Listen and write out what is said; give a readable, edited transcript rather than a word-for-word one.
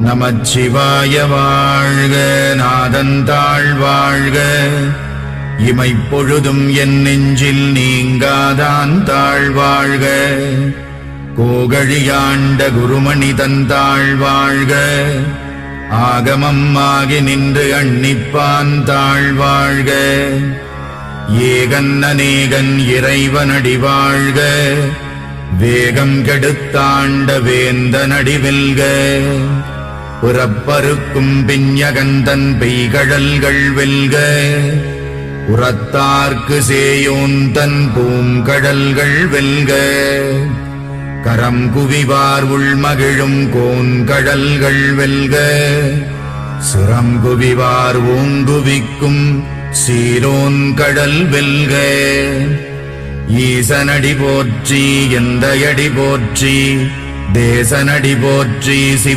நமச்சிவாய வாழ்க. நாதந்தாள் வாழ்க. இமைப்பொழுதும் என் நெஞ்சில் நீங்காதான் தாழ்வாழ்க. கோகழியாண்ட குருமணி தந்தாள் வாழ்க. ஆகமம் ஆகி நின்று அன்னிப்பான் தாழ்வாழ்க. ஏகன் அநேகன் இறைவனடி வாழ்க. வேகம் கெடுத்தாண்ட வேந்தனடி வெல்க. புறப்பருக்கும் பிஞகந்தன் பெய்கழல்கள் வெல்க. உரத்தார்க்கு சேயோந்தன் பூங்கடல்கள் வெல்க. கரம் குவிவார் உள்மகிழும் கோன்கடல்கள் வெல்க. சிரம் குவிவார் ஓங்குவிக்கும் சீரோன் கடல் வெல்க. ஈசனடி போற்றி எந்தையடி போற்றி தேசனடி போற்றி சிவ